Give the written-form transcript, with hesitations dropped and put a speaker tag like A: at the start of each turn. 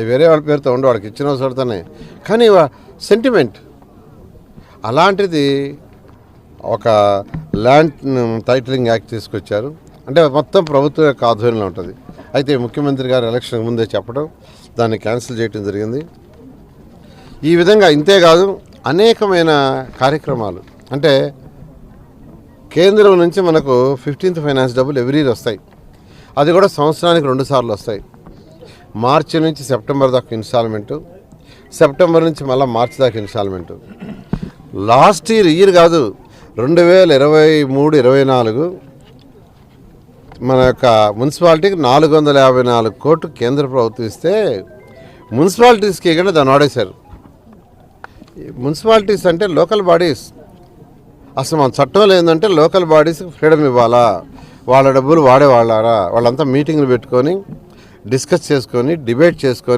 A: వేరే వాళ్ళ పేరుతో ఉండి వాడికి ఇచ్చిన చోటతోనే, కానీ సెంటిమెంట్ అలాంటిది ఒక ల్యాండ్ టైటిలింగ్ యాక్ట్ తీసుకొచ్చారు. అంటే మొత్తం ప్రభుత్వం యొక్క ఆధ్వర్యంలో ఉంటుంది. అయితే ముఖ్యమంత్రి గారు ఎలక్షన్ ముందే చెప్పడం, దాన్ని క్యాన్సిల్ చేయడం జరిగింది. ఈ విధంగా ఇంతేకాదు అనేకమైన కార్యక్రమాలు, అంటే కేంద్రం నుంచి మనకు 15th ఫైనాన్స్ డబ్బులు ఎవ్రీ ఇయర్ వస్తాయి. అది కూడా సంవత్సరానికి 2 సార్లు వస్తాయి. మార్చి నుంచి సెప్టెంబర్ దాకా ఇన్స్టాల్మెంటు, సెప్టెంబర్ నుంచి మళ్ళీ మార్చి దాకా ఇన్స్టాల్మెంటు. లాస్ట్ ఇయర్ కాదు, 2023-24 మన యొక్క మున్సిపాలిటీకి 454 కోట్లు కేంద్ర ప్రభుత్వం ఇస్తే మున్సిపాలిటీస్కి కూడా దాన్ని వాడేశారు. మున్సిపాలిటీస్ అంటే లోకల్ బాడీస్. అసలు మన చట్టంలో ఏంటంటే లోకల్ బాడీస్కి ఫ్రీడమ్ ఇవ్వాలా, వాళ్ళ డబ్బులు వాడేవాళ్ళారా, వాళ్ళంతా మీటింగ్లు పెట్టుకొని డిస్కస్ చేసుకొని డిబేట్ చేసుకొని